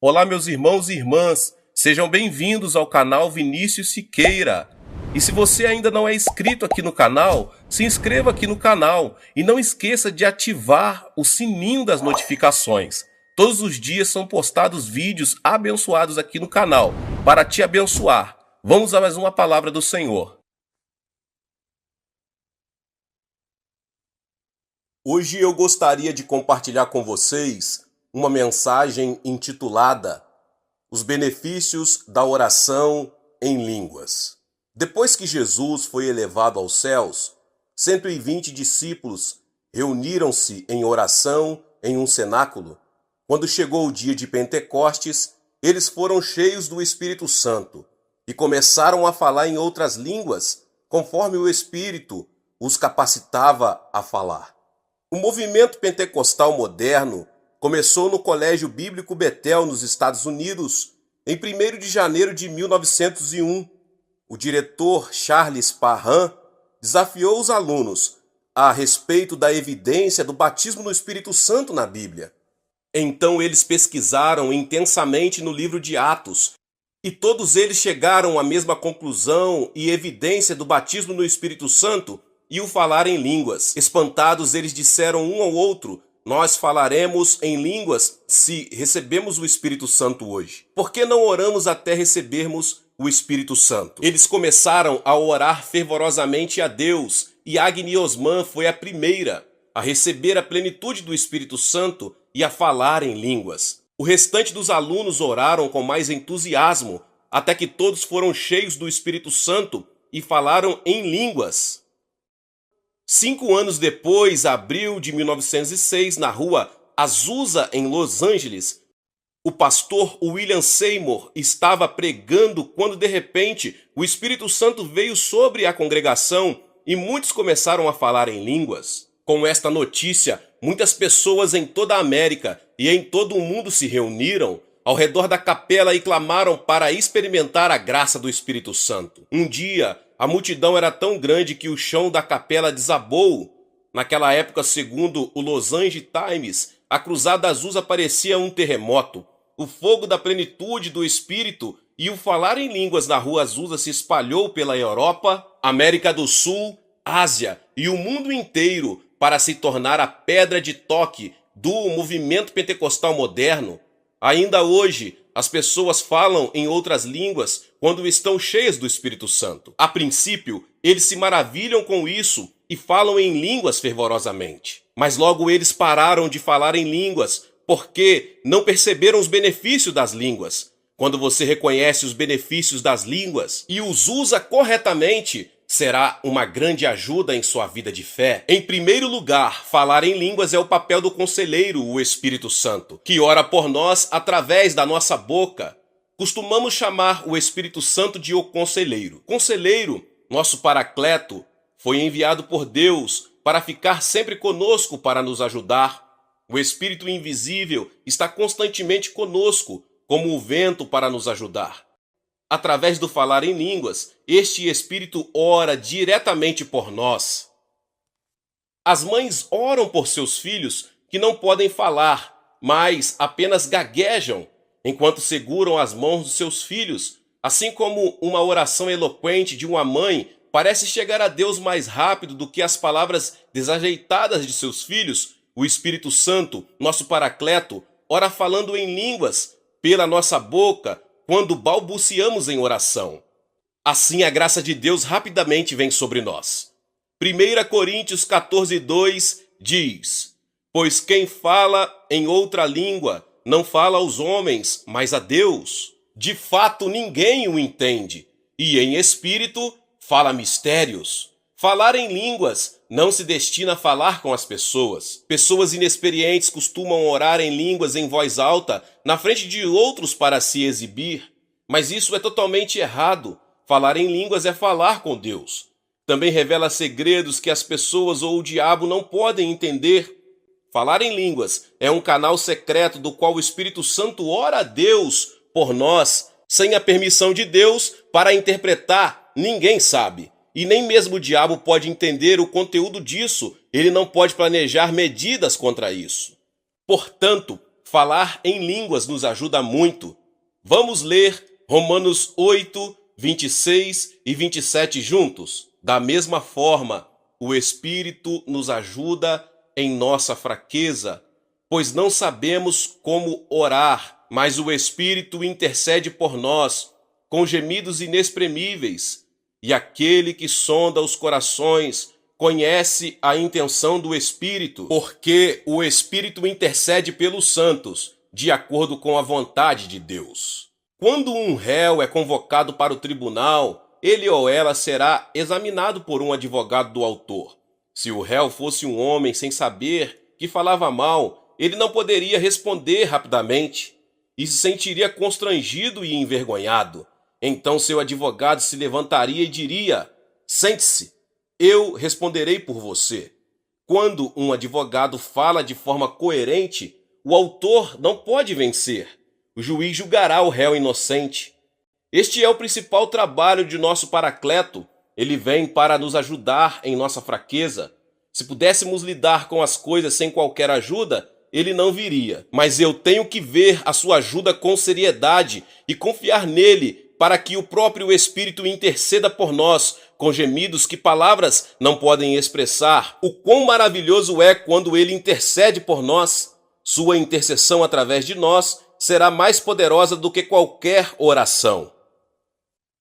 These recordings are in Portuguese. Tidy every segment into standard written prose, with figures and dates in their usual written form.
Olá, meus irmãos e irmãs, sejam bem-vindos ao canal Vinícius Siqueira. E se você ainda não é inscrito aqui no canal, se inscreva aqui no canal e não esqueça de ativar o sininho das notificações. Todos os dias são postados vídeos abençoados aqui no canal para te abençoar. Vamos a mais uma palavra do Senhor. Hoje eu gostaria de compartilhar com vocês uma mensagem intitulada Os benefícios da oração em línguas. Depois que Jesus foi elevado aos céus, 120 discípulos reuniram-se em oração em um cenáculo. Quando chegou o dia de Pentecostes, eles foram cheios do Espírito Santo e começaram a falar em outras línguas, conforme o Espírito os capacitava a falar. O movimento pentecostal moderno começou no Colégio Bíblico Betel, nos Estados Unidos, em 1º de janeiro de 1901. O diretor Charles Parham desafiou os alunos a respeito da evidência do batismo no Espírito Santo na Bíblia. Então eles pesquisaram intensamente no livro de Atos, e todos eles chegaram à mesma conclusão e evidência do batismo no Espírito Santo e o falar em línguas. Espantados, eles disseram um ao outro: nós falaremos em línguas se recebemos o Espírito Santo hoje. Por que não oramos até recebermos o Espírito Santo? Eles começaram a orar fervorosamente a Deus, e Agni Osman foi a primeira a receber a plenitude do Espírito Santo e a falar em línguas. O restante dos alunos oraram com mais entusiasmo, até que todos foram cheios do Espírito Santo e falaram em línguas. 5 anos depois, abril de 1906, na rua Azusa, em Los Angeles, o pastor William Seymour estava pregando quando, de repente, o Espírito Santo veio sobre a congregação e muitos começaram a falar em línguas. Com esta notícia, muitas pessoas em toda a América e em todo o mundo se reuniram ao redor da capela e clamaram para experimentar a graça do Espírito Santo. Um dia, a multidão era tão grande que o chão da capela desabou. Naquela época, segundo o Los Angeles Times, a Cruzada Azusa parecia um terremoto. O fogo da plenitude do Espírito e o falar em línguas na Rua Azusa se espalhou pela Europa, América do Sul, Ásia e o mundo inteiro para se tornar a pedra de toque do movimento pentecostal moderno. Ainda hoje, as pessoas falam em outras línguas quando estão cheias do Espírito Santo. A princípio, eles se maravilham com isso e falam em línguas fervorosamente. Mas logo eles pararam de falar em línguas porque não perceberam os benefícios das línguas. Quando você reconhece os benefícios das línguas e os usa corretamente, será uma grande ajuda em sua vida de fé. Em primeiro lugar, falar em línguas é o papel do conselheiro, o Espírito Santo, que ora por nós através da nossa boca. Costumamos chamar o Espírito Santo de o conselheiro. Conselheiro, nosso paracleto, foi enviado por Deus para ficar sempre conosco para nos ajudar. O Espírito invisível está constantemente conosco, como o vento para nos ajudar. Através do falar em línguas, este Espírito ora diretamente por nós. As mães oram por seus filhos que não podem falar, mas apenas gaguejam enquanto seguram as mãos dos seus filhos, assim como uma oração eloquente de uma mãe parece chegar a Deus mais rápido do que as palavras desajeitadas de seus filhos. O Espírito Santo, nosso paracleto, ora falando em línguas pela nossa boca quando balbuciamos em oração. Assim a graça de Deus rapidamente vem sobre nós. 1 Coríntios 14:2 diz: pois quem fala em outra língua não fala aos homens, mas a Deus. De fato ninguém o entende, e em espírito fala mistérios. Falar em línguas não se destina a falar com as pessoas. Pessoas inexperientes costumam orar em línguas em voz alta na frente de outros para se exibir. Mas isso é totalmente errado. Falar em línguas é falar com Deus. Também revela segredos que as pessoas ou o diabo não podem entender. Falar em línguas é um canal secreto do qual o Espírito Santo ora a Deus por nós. Sem a permissão de Deus para interpretar, ninguém sabe. E nem mesmo o diabo pode entender o conteúdo disso. Ele não pode planejar medidas contra isso. Portanto, falar em línguas nos ajuda muito. Vamos ler Romanos 8, 26 e 27 juntos? Da mesma forma, o Espírito nos ajuda em nossa fraqueza, pois não sabemos como orar, mas o Espírito intercede por nós com gemidos inexprimíveis. E aquele que sonda os corações conhece a intenção do Espírito, porque o Espírito intercede pelos santos, de acordo com a vontade de Deus. Quando um réu é convocado para o tribunal, ele ou ela será examinado por um advogado do autor. Se o réu fosse um homem sem saber, que falava mal, ele não poderia responder rapidamente e se sentiria constrangido e envergonhado. Então seu advogado se levantaria e diria: sente-se, eu responderei por você. Quando um advogado fala de forma coerente, o autor não pode vencer. O juiz julgará o réu inocente. Este é o principal trabalho de nosso Paracleto. Ele vem para nos ajudar em nossa fraqueza. Se pudéssemos lidar com as coisas sem qualquer ajuda, ele não viria. Mas eu tenho que ver a sua ajuda com seriedade e confiar nele para que o próprio Espírito interceda por nós com gemidos que palavras não podem expressar. O quão maravilhoso é quando ele intercede por nós. Sua intercessão através de nós será mais poderosa do que qualquer oração.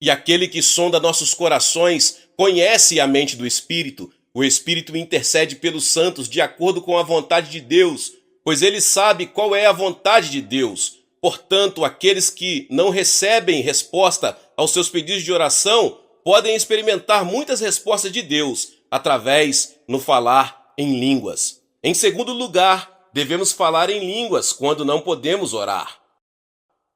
E aquele que sonda nossos corações conhece a mente do Espírito. O Espírito intercede pelos santos de acordo com a vontade de Deus, pois ele sabe qual é a vontade de Deus. Portanto, aqueles que não recebem resposta aos seus pedidos de oração podem experimentar muitas respostas de Deus através no falar em línguas. Em segundo lugar, devemos falar em línguas quando não podemos orar.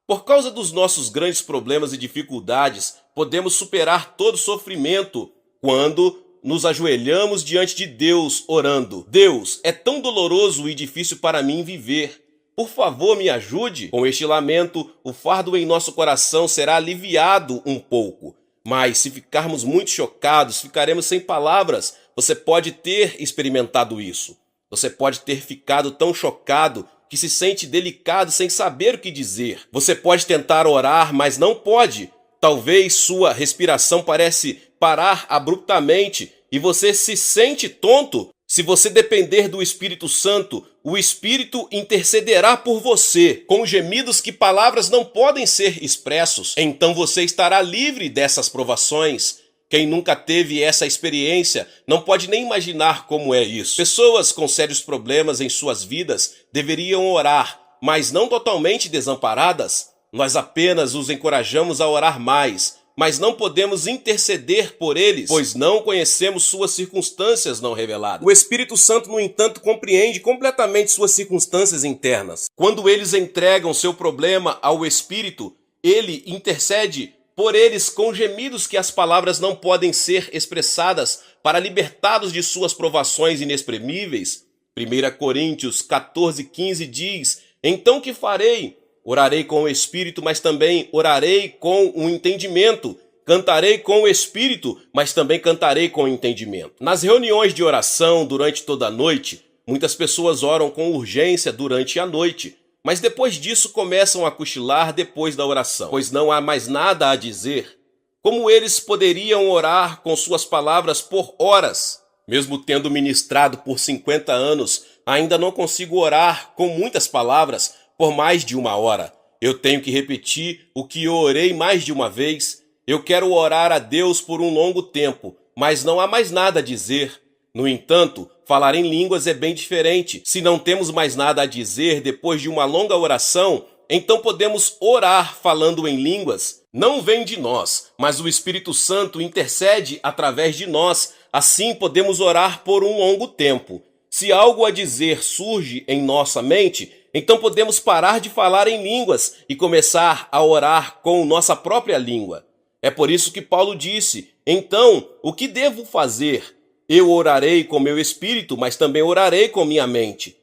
Por causa dos nossos grandes problemas e dificuldades, podemos superar todo sofrimento quando nos ajoelhamos diante de Deus orando. Deus, é tão doloroso e difícil para mim viver. Por favor, me ajude. Com este lamento, o fardo em nosso coração será aliviado um pouco. Mas se ficarmos muito chocados, ficaremos sem palavras. Você pode ter experimentado isso. Você pode ter ficado tão chocado que se sente delicado sem saber o que dizer. Você pode tentar orar, mas não pode. Talvez sua respiração parece parar abruptamente e você se sente tonto. Se você depender do Espírito Santo, o Espírito intercederá por você, com gemidos que palavras não podem ser expressos. Então você estará livre dessas provações. Quem nunca teve essa experiência não pode nem imaginar como é isso. Pessoas com sérios problemas em suas vidas deveriam orar, mas não totalmente desamparadas. Nós apenas os encorajamos a orar mais, mas não podemos interceder por eles, pois não conhecemos suas circunstâncias não reveladas. O Espírito Santo, no entanto, compreende completamente suas circunstâncias internas. Quando eles entregam seu problema ao Espírito, ele intercede por eles com gemidos que as palavras não podem ser expressadas para libertá-los de suas provações inexprimíveis. 1 Coríntios 14:15 diz: então que farei? Orarei com o Espírito, mas também orarei com o entendimento. Cantarei com o Espírito, mas também cantarei com o entendimento. Nas reuniões de oração durante toda a noite, muitas pessoas oram com urgência durante a noite, mas depois disso começam a cochilar depois da oração, pois não há mais nada a dizer. Como eles poderiam orar com suas palavras por horas? Mesmo tendo ministrado por 50 anos, ainda não consigo orar com muitas palavras por mais de uma hora. Eu tenho que repetir o que eu orei mais de uma vez. Eu quero orar a Deus por um longo tempo, mas não há mais nada a dizer. No entanto, falar em línguas é bem diferente. Se não temos mais nada a dizer depois de uma longa oração, então podemos orar falando em línguas. Não vem de nós, mas o Espírito Santo intercede através de nós. Assim podemos orar por um longo tempo. Se algo a dizer surge em nossa mente, então podemos parar de falar em línguas e começar a orar com nossa própria língua. É por isso que Paulo disse: então, o que devo fazer? Eu orarei com meu espírito, mas também orarei com minha mente.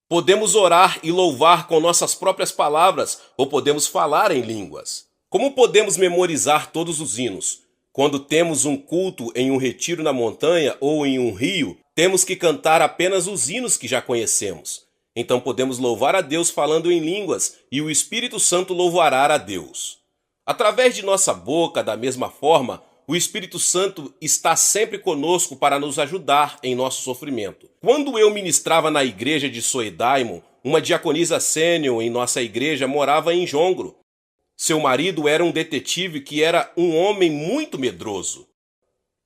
Podemos orar e louvar com nossas próprias palavras, ou podemos falar em línguas. Como podemos memorizar todos os hinos? Quando temos um culto em um retiro na montanha ou em um rio, temos que cantar apenas os hinos que já conhecemos. Então podemos louvar a Deus falando em línguas e o Espírito Santo louvará a Deus. Através de nossa boca, da mesma forma, o Espírito Santo está sempre conosco para nos ajudar em nosso sofrimento. Quando eu ministrava na igreja de Soedaimo, uma diaconisa sênior em nossa igreja morava em Jongro. Seu marido era um detetive que era um homem muito medroso.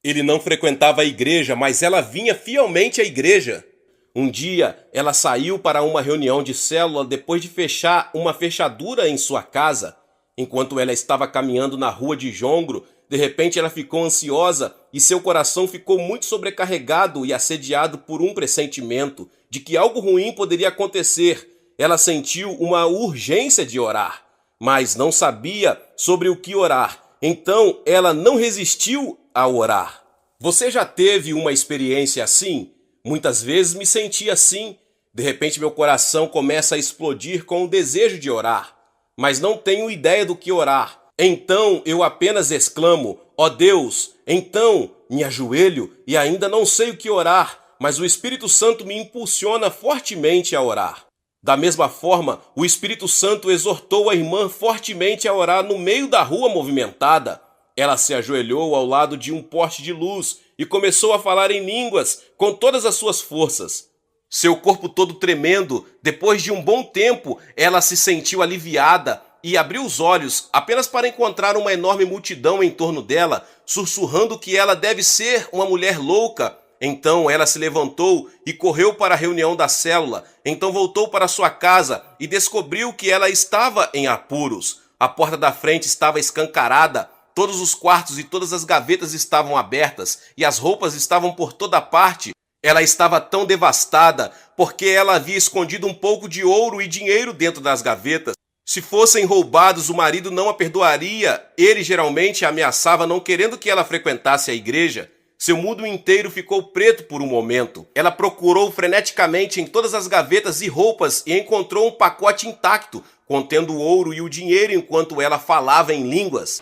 Ele não frequentava a igreja, mas ela vinha fielmente à igreja. Um dia, ela saiu para uma reunião de célula depois de fechar uma fechadura em sua casa. Enquanto ela estava caminhando na rua de Jongro, de repente ela ficou ansiosa e seu coração ficou muito sobrecarregado e assediado por um pressentimento de que algo ruim poderia acontecer. Ela sentiu uma urgência de orar, mas não sabia sobre o que orar. Então ela não resistiu a orar. Você já teve uma experiência assim? Muitas vezes me senti assim. De repente meu coração começa a explodir com o desejo de orar, mas não tenho ideia do que orar. Então eu apenas exclamo, ó Deus, então me ajoelho e ainda não sei o que orar, mas o Espírito Santo me impulsiona fortemente a orar. Da mesma forma, o Espírito Santo exortou a irmã fortemente a orar no meio da rua movimentada. Ela se ajoelhou ao lado de um poste de luz e começou a falar em línguas com todas as suas forças. Seu corpo todo tremendo, depois de um bom tempo, ela se sentiu aliviada e abriu os olhos apenas para encontrar uma enorme multidão em torno dela, sussurrando que ela deve ser uma mulher louca. Então ela se levantou e correu para a reunião da célula. Então voltou para sua casa e descobriu que ela estava em apuros. A porta da frente estava escancarada, todos os quartos e todas as gavetas estavam abertas e as roupas estavam por toda parte. Ela estava tão devastada porque ela havia escondido um pouco de ouro e dinheiro dentro das gavetas. Se fossem roubados, o marido não a perdoaria. Ele geralmente a ameaçava não querendo que ela frequentasse a igreja. Seu mundo inteiro ficou preto por um momento. Ela procurou freneticamente em todas as gavetas e roupas e encontrou um pacote intacto, contendo o ouro e o dinheiro enquanto ela falava em línguas.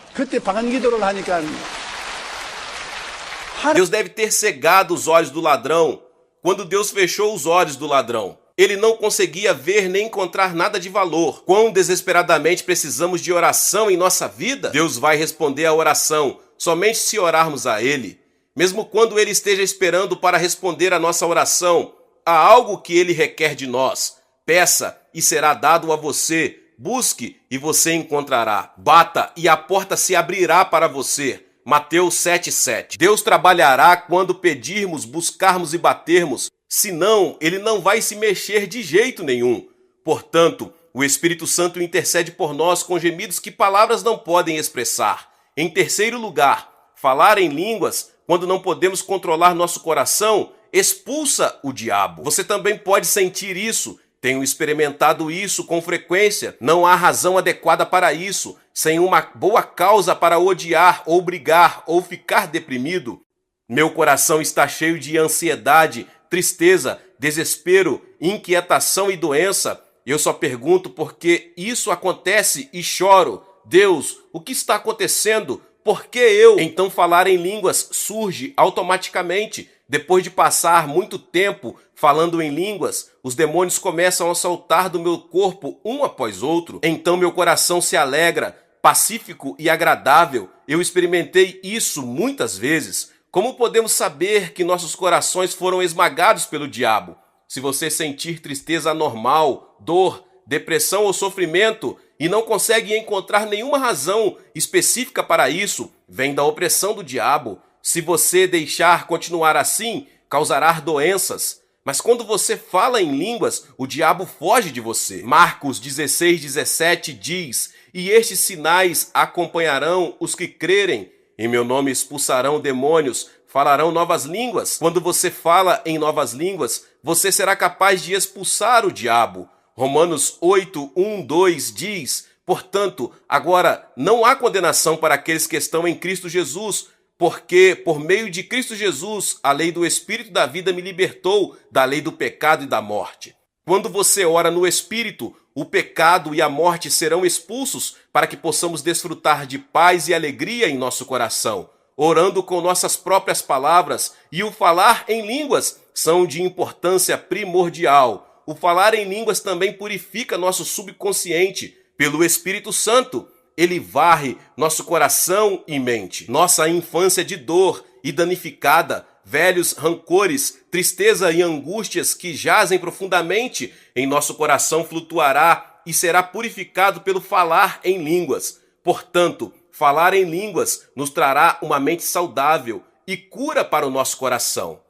Deus deve ter cegado os olhos do ladrão. Quando Deus fechou os olhos do ladrão, ele não conseguia ver nem encontrar nada de valor. Quão desesperadamente precisamos de oração em nossa vida? Deus vai responder à oração somente se orarmos a Ele. Mesmo quando Ele esteja esperando para responder a nossa oração, há algo que Ele requer de nós. Peça e será dado a você. Busque e você encontrará. Bata e a porta se abrirá para você. Mateus 7,7. Deus trabalhará quando pedirmos, buscarmos e batermos. Senão, Ele não vai se mexer de jeito nenhum. Portanto, o Espírito Santo intercede por nós com gemidos que palavras não podem expressar. Em terceiro lugar, falar em línguas, quando não podemos controlar nosso coração, expulsa o diabo. Você também pode sentir isso. Tenho experimentado isso com frequência. Não há razão adequada para isso. Sem uma boa causa para odiar, ou brigar, ou ficar deprimido. Meu coração está cheio de ansiedade, tristeza, desespero, inquietação e doença. Eu só pergunto por que isso acontece e choro. Deus, o que está acontecendo? Por que eu? Então falar em línguas surge automaticamente. Depois de passar muito tempo falando em línguas, os demônios começam a saltar do meu corpo um após outro. Então meu coração se alegra, pacífico e agradável. Eu experimentei isso muitas vezes. Como podemos saber que nossos corações foram esmagados pelo diabo? Se você sentir tristeza anormal, dor, depressão ou sofrimento e não consegue encontrar nenhuma razão específica para isso, vem da opressão do diabo. Se você deixar continuar assim, causará doenças. Mas quando você fala em línguas, o diabo foge de você. Marcos 16:17 diz: "E estes sinais acompanharão os que crerem. Em meu nome expulsarão demônios, falarão novas línguas." Quando você fala em novas línguas, você será capaz de expulsar o diabo. Romanos 8:1-2 diz: "Portanto, agora não há condenação para aqueles que estão em Cristo Jesus, porque por meio de Cristo Jesus, a lei do Espírito da vida me libertou da lei do pecado e da morte." Quando você ora no Espírito, o pecado e a morte serão expulsos para que possamos desfrutar de paz e alegria em nosso coração. Orando com nossas próprias palavras e o falar em línguas são de importância primordial. O falar em línguas também purifica nosso subconsciente. Pelo Espírito Santo, ele varre nosso coração e mente. Nossa infância de dor e danificada, velhos rancores, tristeza e angústias que jazem profundamente em nosso coração flutuará e será purificado pelo falar em línguas. Portanto, falar em línguas nos trará uma mente saudável e cura para o nosso coração.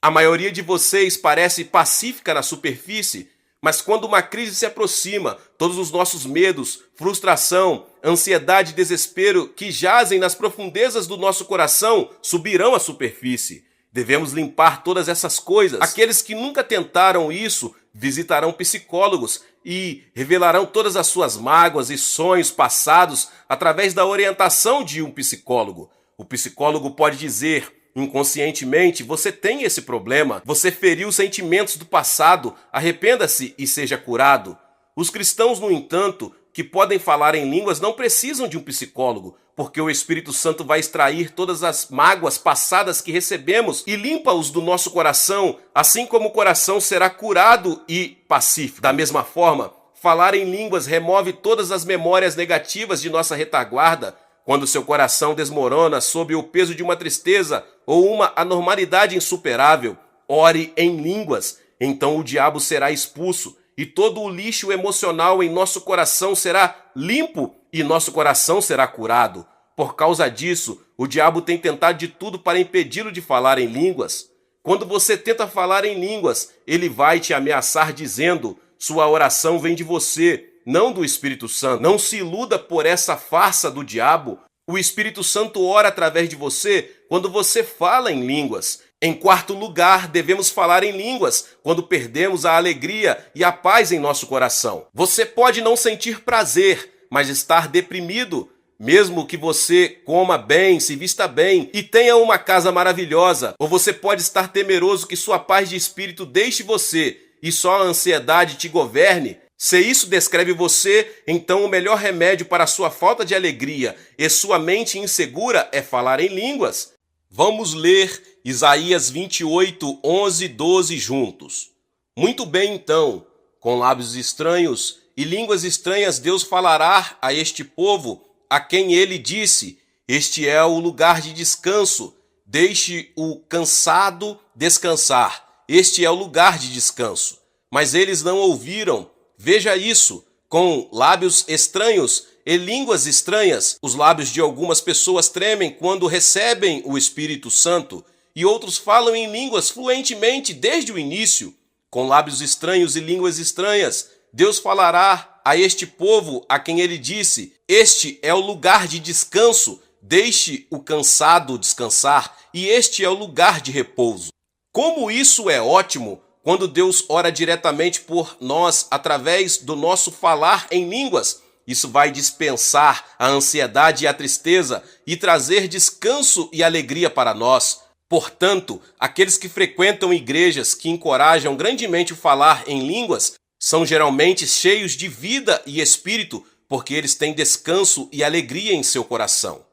A maioria de vocês parece pacífica na superfície, mas quando uma crise se aproxima, todos os nossos medos, frustração, ansiedade e desespero que jazem nas profundezas do nosso coração subirão à superfície. Devemos limpar todas essas coisas. Aqueles que nunca tentaram isso visitarão psicólogos e revelarão todas as suas mágoas e sonhos passados através da orientação de um psicólogo. O psicólogo pode dizer: inconscientemente, você tem esse problema, você feriu os sentimentos do passado, arrependa-se e seja curado. Os cristãos, no entanto, que podem falar em línguas não precisam de um psicólogo, porque o Espírito Santo vai extrair todas as mágoas passadas que recebemos e limpa-os do nosso coração, assim como o coração será curado e pacífico. Da mesma forma, falar em línguas remove todas as memórias negativas de nossa retaguarda. Quando seu coração desmorona sob o peso de uma tristeza ou uma anormalidade insuperável, ore em línguas. Então o diabo será expulso e todo o lixo emocional em nosso coração será limpo e nosso coração será curado. Por causa disso, o diabo tem tentado de tudo para impedi-lo de falar em línguas. Quando você tenta falar em línguas, ele vai te ameaçar dizendo: sua oração vem de você, não do Espírito Santo. Não se iluda por essa farsa do diabo. O Espírito Santo ora através de você quando você fala em línguas. Em quarto lugar, devemos falar em línguas quando perdemos a alegria e a paz em nosso coração. Você pode não sentir prazer, mas estar deprimido. Mesmo que você coma bem, se vista bem e tenha uma casa maravilhosa, ou você pode estar temeroso que sua paz de espírito deixe você e só a ansiedade te governe. Se isso descreve você, então o melhor remédio para a sua falta de alegria e sua mente insegura é falar em línguas. Vamos ler Isaías 28, 11 e 12 juntos. Muito bem então, com lábios estranhos e línguas estranhas Deus falará a este povo, a quem ele disse: este é o lugar de descanso, deixe o cansado descansar, este é o lugar de descanso. Mas eles não ouviram. Veja isso, com lábios estranhos e línguas estranhas. Os lábios de algumas pessoas tremem quando recebem o Espírito Santo e outros falam em línguas fluentemente desde o início. Com lábios estranhos e línguas estranhas, Deus falará a este povo a quem ele disse: este é o lugar de descanso, deixe o cansado descansar, e este é o lugar de repouso. Como isso é ótimo quando Deus ora diretamente por nós através do nosso falar em línguas. Isso vai dispensar a ansiedade e a tristeza e trazer descanso e alegria para nós. Portanto, aqueles que frequentam igrejas que encorajam grandemente o falar em línguas são geralmente cheios de vida e espírito, porque eles têm descanso e alegria em seu coração.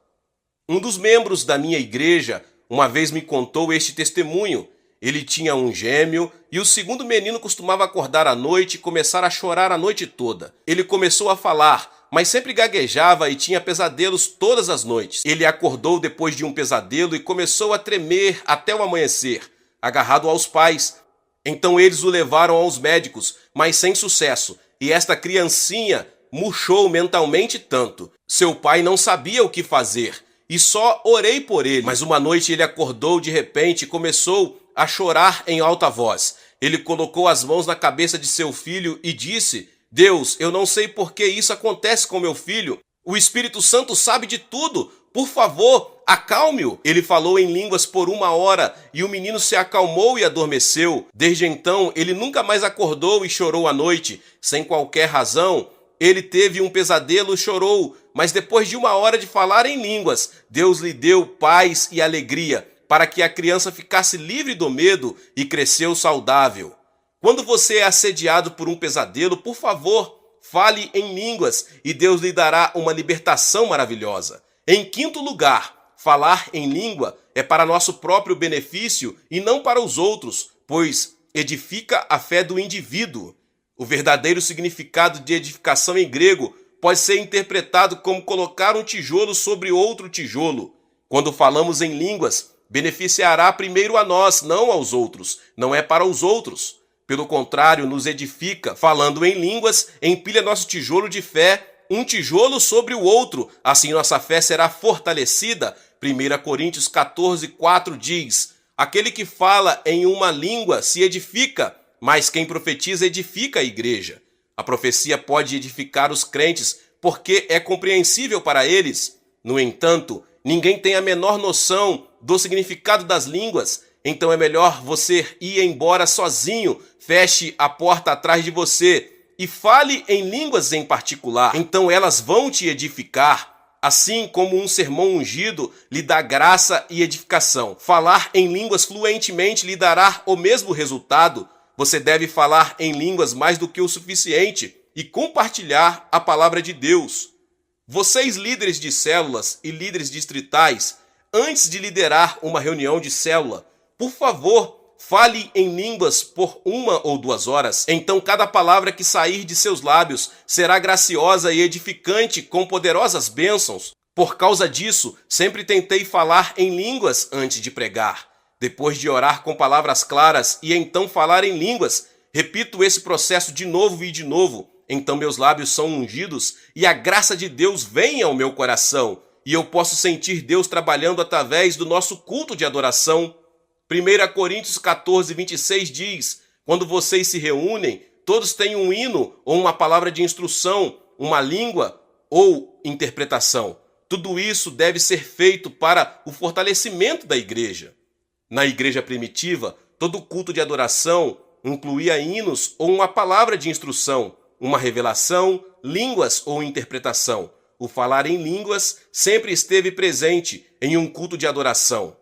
Um dos membros da minha igreja uma vez me contou este testemunho. Ele tinha um gêmeo e o segundo menino costumava acordar à noite e começar a chorar a noite toda. Ele começou a falar, mas sempre gaguejava e tinha pesadelos todas as noites. Ele acordou depois de um pesadelo e começou a tremer até o amanhecer, agarrado aos pais. Então eles o levaram aos médicos, mas sem sucesso, e esta criancinha murchou mentalmente tanto. Seu pai não sabia o que fazer e só orei por ele. Mas uma noite ele acordou de repente e começou a chorar em alta voz. Ele colocou as mãos na cabeça de seu filho e disse: Deus, eu não sei por que isso acontece com meu filho. O Espírito Santo sabe de tudo. Por favor, acalme-o. Ele falou em línguas por 1 hora e o menino se acalmou e adormeceu. Desde então, ele nunca mais acordou e chorou à noite, sem qualquer razão. Ele teve um pesadelo e chorou, mas depois de 1 hora de falar em línguas, Deus lhe deu paz e alegria, para que a criança ficasse livre do medo e cresceu saudável. Quando você é assediado por um pesadelo, por favor, fale em línguas e Deus lhe dará uma libertação maravilhosa. Em quinto lugar, falar em língua é para nosso próprio benefício e não para os outros, pois edifica a fé do indivíduo. O verdadeiro significado de edificação em grego pode ser interpretado como colocar um tijolo sobre outro tijolo. Quando falamos em línguas, beneficiará primeiro a nós, não aos outros, não é para os outros. Pelo contrário, nos edifica. Falando em línguas, empilha nosso tijolo de fé, um tijolo sobre o outro. Assim nossa fé será fortalecida. 1 Coríntios 14:4 diz: aquele que fala em uma língua se edifica, mas quem profetiza edifica a igreja. A profecia pode edificar os crentes porque é compreensível para eles. No entanto, ninguém tem a menor noção do significado das línguas. Então é melhor você ir embora sozinho, feche a porta atrás de você e fale em línguas em particular. Então elas vão te edificar, assim como um sermão ungido lhe dá graça e edificação. Falar em línguas fluentemente lhe dará o mesmo resultado. Você deve falar em línguas mais do que o suficiente e compartilhar a palavra de Deus. Vocês, líderes de células e líderes distritais, antes de liderar uma reunião de célula, por favor, fale em línguas por 1 ou 2 horas. Então cada palavra que sair de seus lábios será graciosa e edificante com poderosas bênçãos. Por causa disso, sempre tentei falar em línguas antes de pregar. Depois de orar com palavras claras e então falar em línguas, repito esse processo de novo e de novo. Então meus lábios são ungidos e a graça de Deus vem ao meu coração. E eu posso sentir Deus trabalhando através do nosso culto de adoração. 1 Coríntios 14:26 diz: quando vocês se reúnem, todos têm um hino ou uma palavra de instrução, uma língua ou interpretação. Tudo isso deve ser feito para o fortalecimento da igreja. Na igreja primitiva, todo culto de adoração incluía hinos ou uma palavra de instrução, uma revelação, línguas ou interpretação. O falar em línguas sempre esteve presente em um culto de adoração.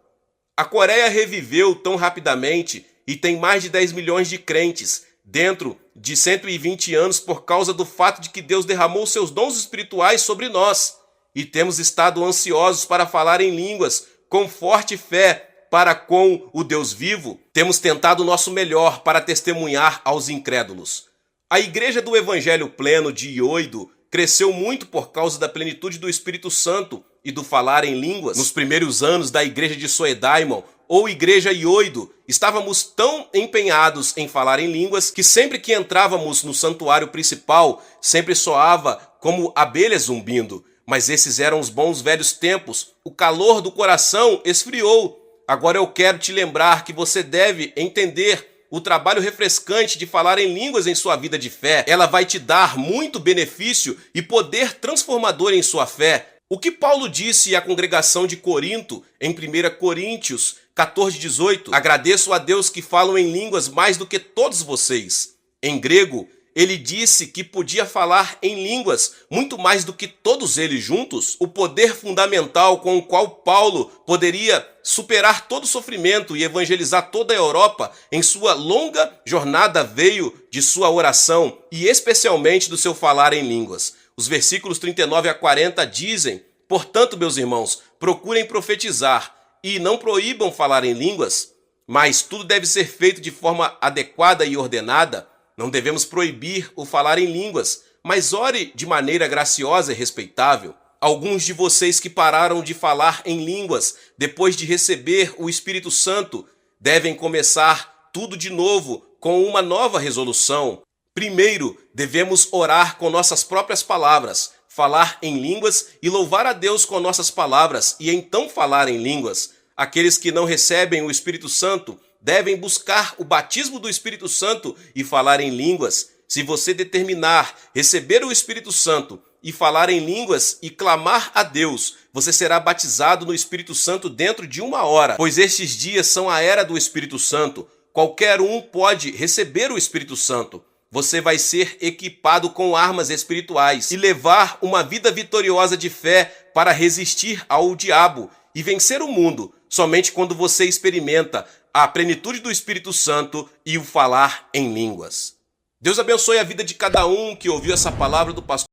A Coreia reviveu tão rapidamente e tem mais de 10 milhões de crentes dentro de 120 anos por causa do fato de que Deus derramou seus dons espirituais sobre nós. E temos estado ansiosos para falar em línguas com forte fé para com o Deus vivo. Temos tentado o nosso melhor para testemunhar aos incrédulos. A igreja do Evangelho Pleno de Ioido cresceu muito por causa da plenitude do Espírito Santo e do falar em línguas. Nos primeiros anos da igreja de Soedaimon, ou igreja Ioido, estávamos tão empenhados em falar em línguas que sempre que entrávamos no santuário principal, sempre soava como abelhas zumbindo. Mas esses eram os bons velhos tempos. O calor do coração esfriou. Agora eu quero te lembrar que você deve entender o trabalho refrescante de falar em línguas em sua vida de fé. Ela vai te dar muito benefício e poder transformador em sua fé. O que Paulo disse à congregação de Corinto em 1 Coríntios 14:18? Agradeço a Deus que falam em línguas mais do que todos vocês. Em grego, ele disse que podia falar em línguas muito mais do que todos eles juntos. O poder fundamental com o qual Paulo poderia superar todo sofrimento e evangelizar toda a Europa em sua longa jornada veio de sua oração e especialmente do seu falar em línguas. Os versículos 39 a 40 dizem: portanto, meus irmãos, procurem profetizar e não proíbam falar em línguas, mas tudo deve ser feito de forma adequada e ordenada. Não devemos proibir o falar em línguas, mas ore de maneira graciosa e respeitável. Alguns de vocês que pararam de falar em línguas depois de receber o Espírito Santo devem começar tudo de novo com uma nova resolução. Primeiro, devemos orar com nossas próprias palavras, falar em línguas e louvar a Deus com nossas palavras e então falar em línguas. Aqueles que não recebem o Espírito Santo devem buscar o batismo do Espírito Santo e falar em línguas. Se você determinar receber o Espírito Santo e falar em línguas e clamar a Deus, você será batizado no Espírito Santo dentro de 1 hora, pois estes dias são a era do Espírito Santo. Qualquer um pode receber o Espírito Santo. Você vai ser equipado com armas espirituais e levar uma vida vitoriosa de fé para resistir ao diabo e vencer o mundo somente quando você experimenta a plenitude do Espírito Santo e o falar em línguas. Deus abençoe a vida de cada um que ouviu essa palavra do pastor.